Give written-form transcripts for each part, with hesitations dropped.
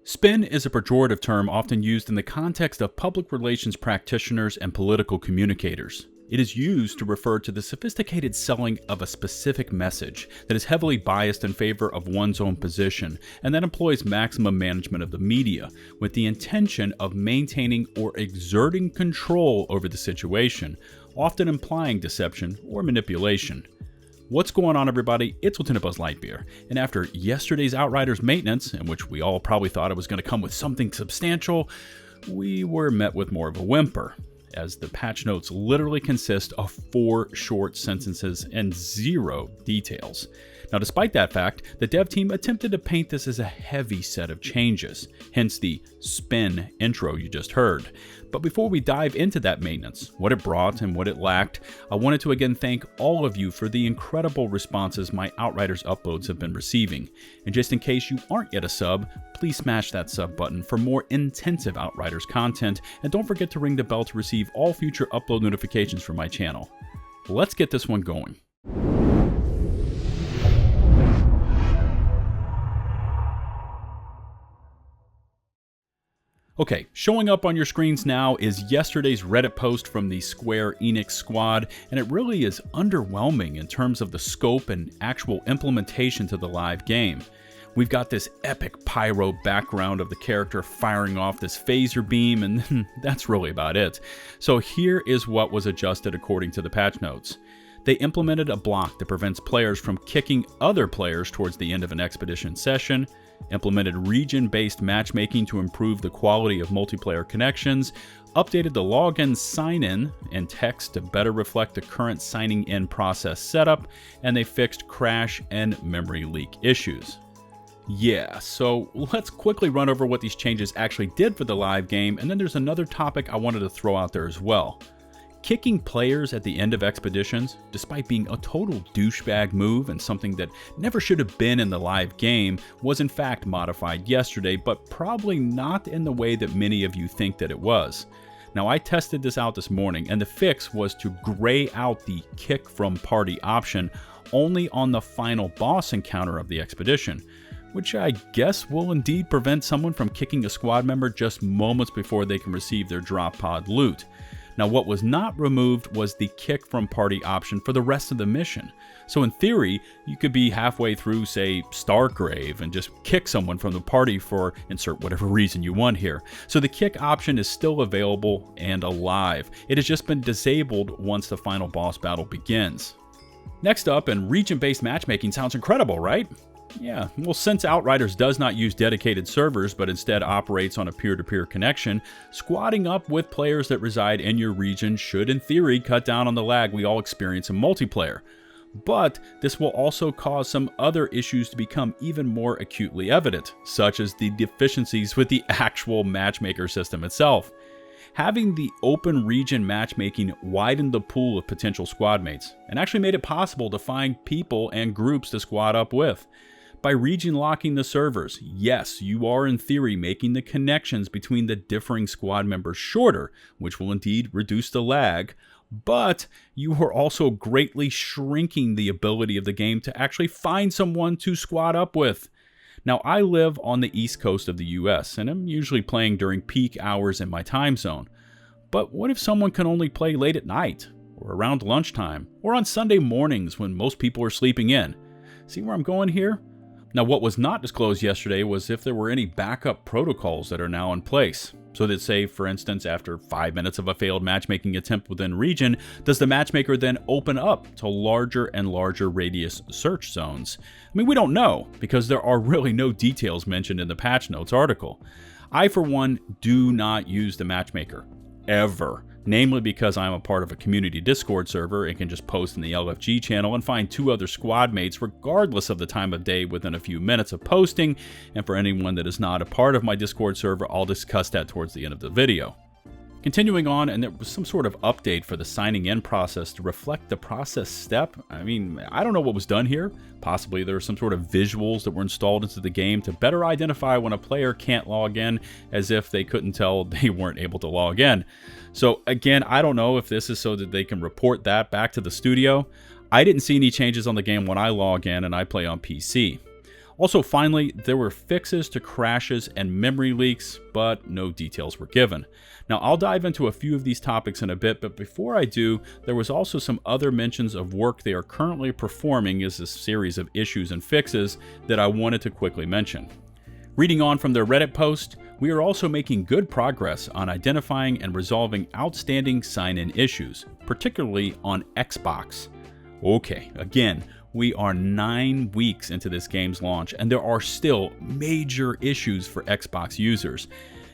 Spin is a pejorative term often used in the context of public relations practitioners and political communicators. It is used to refer to the sophisticated selling of a specific message that is heavily biased in favor of one's own position and that employs maximum management of the media with the intention of maintaining or exerting control over the situation, often implying deception or manipulation. What's going on, everybody? It's LtBuzzLitebeer, and after yesterday's Outriders maintenance, in which we all probably thought it was going to come with something substantial, we were met with more of a whimper, as the patch notes literally consist of 4 short sentences and 0 details. Now, despite that fact, the dev team attempted to paint this as a heavy set of changes, hence the spin intro you just heard. But before we dive into that maintenance, what it brought and what it lacked, I wanted to again thank all of you for the incredible responses my Outriders uploads have been receiving. And just in case you aren't yet a sub, please smash that sub button for more intensive Outriders content, and don't forget to ring the bell to receive all future upload notifications from my channel. Let's get this one going. Okay, showing up on your screens now is yesterday's Reddit post from the Square Enix squad, and it really is underwhelming in terms of the scope and actual implementation to the live game. We've got this epic pyro background of the character firing off this phaser beam, and that's really about it. So here is what was adjusted according to the patch notes. They implemented a block that prevents players from kicking other players towards the end of an expedition session, implemented region-based matchmaking to improve the quality of multiplayer connections, updated the login sign-in and text to better reflect the current signing-in process setup, and they fixed crash and memory leak issues. Yeah, so let's quickly run over what these changes actually did for the live game, and then there's another topic I wanted to throw out there as well. Kicking players at the end of expeditions, despite being a total douchebag move and something that never should have been in the live game, was in fact modified yesterday, but probably not in the way that many of you think that it was. Now, I tested this out this morning, and the fix was to gray out the kick from party option only on the final boss encounter of the expedition, which I guess will indeed prevent someone from kicking a squad member just moments before they can receive their drop pod loot. Now, what was not removed was the kick from party option for the rest of the mission. So in theory, you could be halfway through, say, Stargrave, and just kick someone from the party for insert whatever reason you want here. So the kick option is still available and alive. It has just been disabled once the final boss battle begins. Next up, and region-based matchmaking sounds incredible, right? Yeah, well, since Outriders does not use dedicated servers but instead operates on a peer-to-peer connection, squadding up with players that reside in your region should in theory cut down on the lag we all experience in multiplayer. But this will also cause some other issues to become even more acutely evident, such as the deficiencies with the actual matchmaker system itself. Having the open region matchmaking widened the pool of potential squad mates and actually made it possible to find people and groups to squad up with. By region locking the servers, yes, you are in theory making the connections between the differing squad members shorter, which will indeed reduce the lag, but you are also greatly shrinking the ability of the game to actually find someone to squad up with. Now, I live on the east coast of the US, and I'm usually playing during peak hours in my time zone. But what if someone can only play late at night, or around lunchtime, or on Sunday mornings when most people are sleeping in? See where I'm going here? Now, what was not disclosed yesterday was if there were any backup protocols that are now in place. So that, say, for instance, after 5 minutes of a failed matchmaking attempt within region, does the matchmaker then open up to larger and larger radius search zones? I mean, we don't know, because there are really no details mentioned in the patch notes article. I, for one, do not use the matchmaker, ever. Namely because I'm a part of a community Discord server and can just post in the LFG channel and find 2 other squad mates regardless of the time of day within a few minutes of posting, and for anyone that is not a part of my Discord server, I'll discuss that towards the end of the video. Continuing on, and there was some sort of update for the signing in process to reflect the process step. I mean, I don't know what was done here. Possibly there were some sort of visuals that were installed into the game to better identify when a player can't log in, as if they couldn't tell they weren't able to log in. So again, I don't know if this is so that they can report that back to the studio. I didn't see any changes on the game when I log in and I play on PC. Also, finally, there were fixes to crashes and memory leaks, but no details were given. Now, I'll dive into a few of these topics in a bit, but before I do, there was also some other mentions of work they are currently performing as a series of issues and fixes that I wanted to quickly mention. Reading on from their Reddit post, we are also making good progress on identifying and resolving outstanding sign-in issues, particularly on Xbox. Okay, again, we are 9 weeks into this game's launch, and there are still major issues for Xbox users.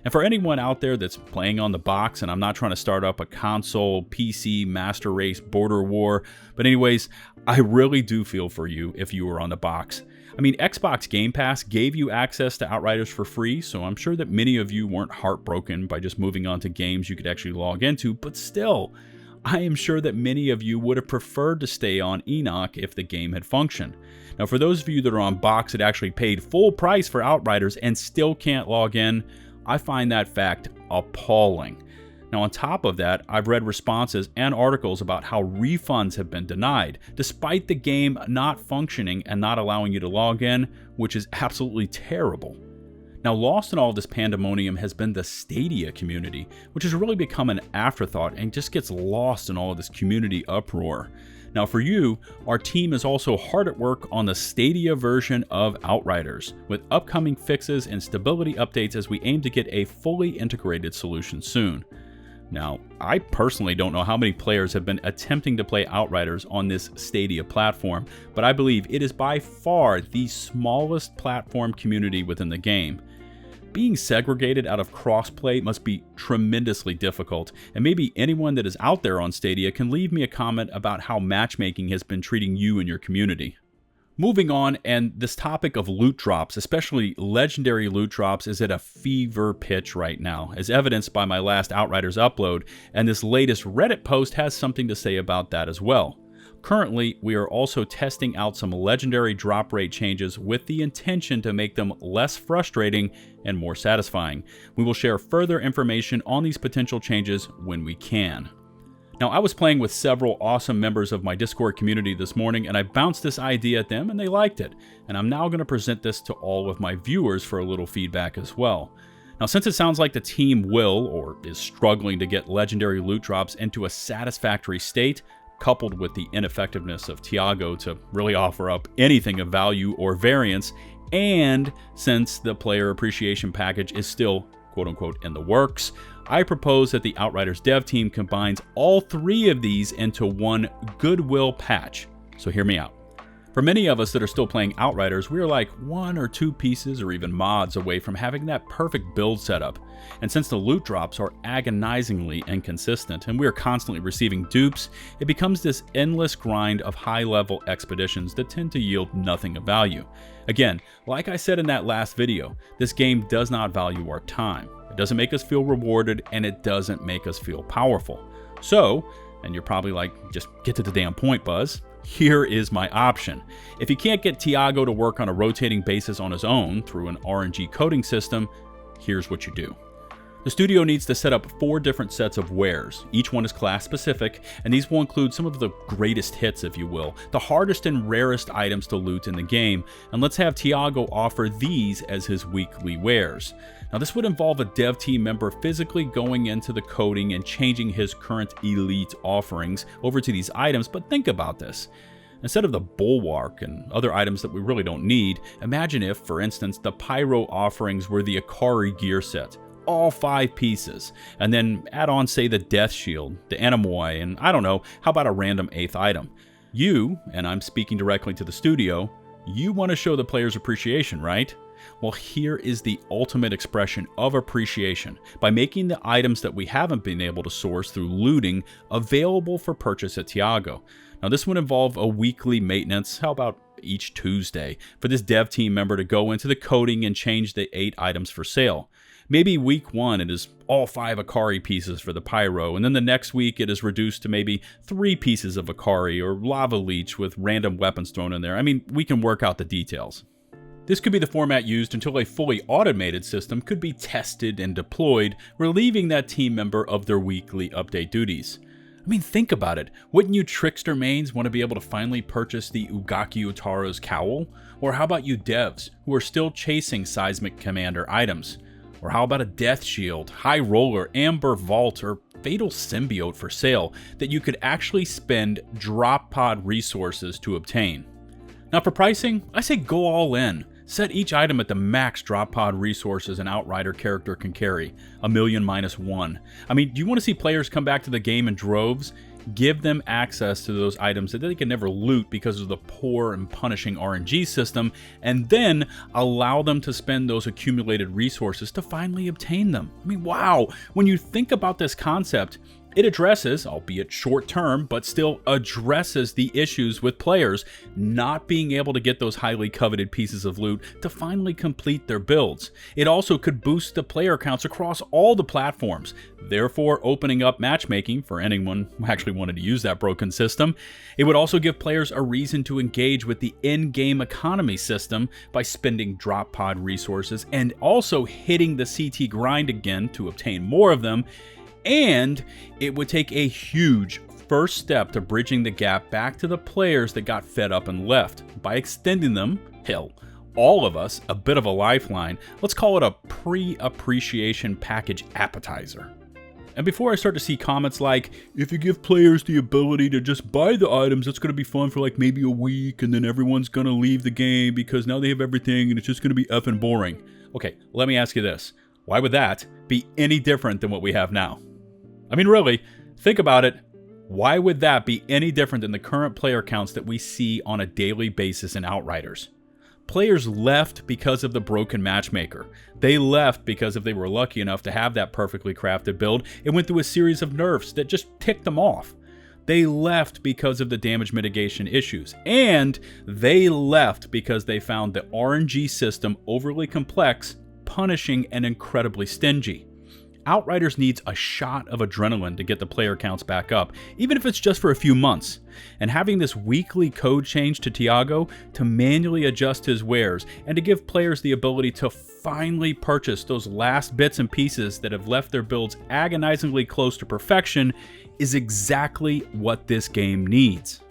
And for anyone out there that's playing on the box, and I'm not trying to start up a console, PC, master race, border war, but anyways, I really do feel for you if you were on the box. I mean, Xbox Game Pass gave you access to Outriders for free, so I'm sure that many of you weren't heartbroken by just moving on to games you could actually log into, but still, I am sure that many of you would have preferred to stay on Enoch if the game had functioned. Now, for those of you that are on box that actually paid full price for Outriders and still can't log in, I find that fact appalling. Now, on top of that, I've read responses and articles about how refunds have been denied, despite the game not functioning and not allowing you to log in, which is absolutely terrible. Now, lost in all this pandemonium has been the Stadia community, which has really become an afterthought and just gets lost in all of this community uproar. Now, for you, our team is also hard at work on the Stadia version of Outriders, with upcoming fixes and stability updates as we aim to get a fully integrated solution soon. Now, I personally don't know how many players have been attempting to play Outriders on this Stadia platform, but I believe it is by far the smallest platform community within the game. Being segregated out of crossplay must be tremendously difficult, and maybe anyone that is out there on Stadia can leave me a comment about how matchmaking has been treating you and your community. Moving on, and this topic of loot drops, especially legendary loot drops, is at a fever pitch right now, as evidenced by my last Outriders upload, and this latest Reddit post has something to say about that as well. Currently, we are also testing out some legendary drop rate changes with the intention to make them less frustrating and more satisfying. We will share further information on these potential changes when we can. Now, I was playing with several awesome members of my Discord community this morning, and I bounced this idea at them and they liked it. And I'm now going to present this to all of my viewers for a little feedback as well. Now, since it sounds like the team will, or is struggling to get legendary loot drops into a satisfactory state, coupled with the ineffectiveness of Tiago to really offer up anything of value or variance, and since the player appreciation package is still quote-unquote in the works, I propose that the Outriders dev team combines all 3 of these into one goodwill patch. So hear me out. For many of us that are still playing Outriders, we are like 1 or 2 pieces or even mods away from having that perfect build setup. And since the loot drops are agonizingly inconsistent and we are constantly receiving dupes, it becomes this endless grind of high-level expeditions that tend to yield nothing of value. Again, like I said in that last video, this game does not value our time. It doesn't make us feel rewarded, and it doesn't make us feel powerful. So, and you're probably like, just get to the damn point, Buzz. Here is my option. If you can't get Tiago to work on a rotating basis on his own through an RNG coding system, here's what you do. The studio needs to set up 4 different sets of wares. Each one is class specific, and these will include some of the greatest hits, if you will, the hardest and rarest items to loot in the game, and let's have Tiago offer these as his weekly wares. Now, this would involve a dev team member physically going into the coding and changing his current elite offerings over to these items, but think about this. Instead of the Bulwark and other items that we really don't need, imagine if, for instance, the Pyro offerings were the Akari gear set. All 5 pieces, and then add on, say, the Death Shield, the Anemoi, and I don't know, how about a random 8th item? You, and I'm speaking directly to the studio, you want to show the players appreciation, right? Well, here is the ultimate expression of appreciation by making the items that we haven't been able to source through looting available for purchase at Tiago. Now, this would involve a weekly maintenance, how about each Tuesday, for this dev team member to go into the coding and change the 8 items for sale. Maybe week 1 it is all 5 Akari pieces for the Pyro, and then the next week it is reduced to maybe 3 pieces of Akari or Lava Leech with random weapons thrown in there. I mean, we can work out the details. This could be the format used until a fully automated system could be tested and deployed, relieving that team member of their weekly update duties. I I mean, think about it. Wouldn't you trickster mains want to be able to finally purchase the Ugaki Utaro's cowl? Or how about you devs, who are still chasing Seismic Commander items? Or how about a Death Shield, High Roller, Amber Vault, or Fatal Symbiote for sale that you could actually spend drop pod resources to obtain? Now for pricing, I say go all in. Set each item at the max drop pod resources an Outrider character can carry, 1,000,000 minus 1. I mean, do you want to see players come back to the game in droves? Give them access to those items that they can never loot because of the poor and punishing RNG system, and then allow them to spend those accumulated resources to finally obtain them. I mean, wow, when you think about this concept, it addresses, albeit short term, but still addresses the issues with players not being able to get those highly coveted pieces of loot to finally complete their builds. It also could boost the player counts across all the platforms, therefore opening up matchmaking for anyone who actually wanted to use that broken system. It would also give players a reason to engage with the in-game economy system by spending drop pod resources and also hitting the CT grind again to obtain more of them. And it would take a huge first step to bridging the gap back to the players that got fed up and left by extending them, hell, all of us, a bit of a lifeline. Let's call it a pre-appreciation package appetizer. And before I start to see comments like, if you give players the ability to just buy the items, it's going to be fun for like maybe a week and then everyone's going to leave the game because now they have everything and it's just going to be effing boring. Okay, let me ask you this. Why would that be any different than what we have now? I mean, really, think about it. Why would that be any different than the current player counts that we see on a daily basis in Outriders? Players left because of the broken matchmaker. They left because if they were lucky enough to have that perfectly crafted build, it went through a series of nerfs that just ticked them off. They left because of the damage mitigation issues. And they left because they found the RNG system overly complex, punishing, and incredibly stingy. Outriders needs a shot of adrenaline to get the player counts back up, even if it's just for a few months. And having this weekly code change to Tiago to manually adjust his wares and to give players the ability to finally purchase those last bits and pieces that have left their builds agonizingly close to perfection is exactly what this game needs.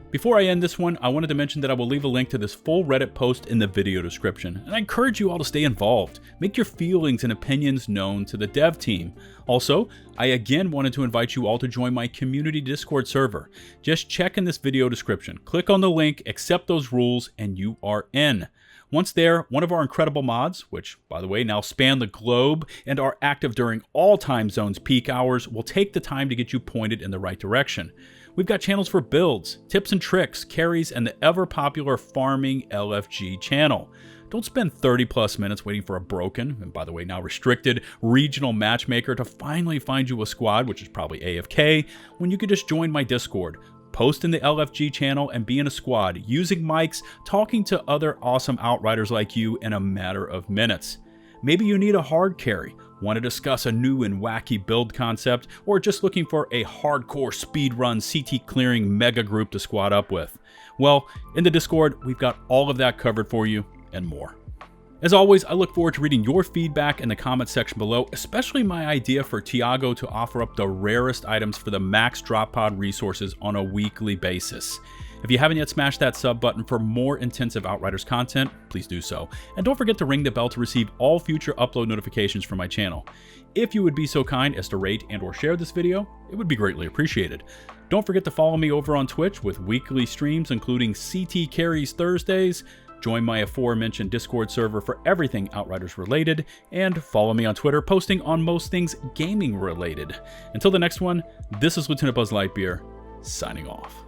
Before I end this one, I wanted to mention that I will leave a link to this full Reddit post in the video description, and I encourage you all to stay involved. Make your feelings and opinions known to the dev team. Also, I again wanted to invite you all to join my community Discord server. Just check in this video description, click on the link, accept those rules, and you are in. Once there, one of our incredible mods, which, by the way, now span the globe and are active during all time zones peak hours, will take the time to get you pointed in the right direction. We've got channels for builds, tips and tricks, carries, and the ever-popular farming LFG channel. Don't spend 30+ minutes waiting for a broken, and by the way, now restricted, regional matchmaker to finally find you a squad, which is probably AFK, when you could just join my Discord. Post in the LFG channel and be in a squad, using mics, talking to other awesome Outriders like you in a matter of minutes. Maybe you need a hard carry, want to discuss a new and wacky build concept, or just looking for a hardcore speedrun CT clearing mega group to squad up with. Well, in the Discord, we've got all of that covered for you and more. As always, I look forward to reading your feedback in the comment section below, especially my idea for Tiago to offer up the rarest items for the max drop pod resources on a weekly basis. If you haven't yet smashed that sub button for more intensive Outriders content, please do so. And don't forget to ring the bell to receive all future upload notifications from my channel. If you would be so kind as to rate and or share this video, it would be greatly appreciated. Don't forget to follow me over on Twitch with weekly streams including CT Carries Thursdays, join my aforementioned Discord server for everything Outriders related, and follow me on Twitter posting on most things gaming related. Until the next one, this is LtBuzzLitebeer, signing off.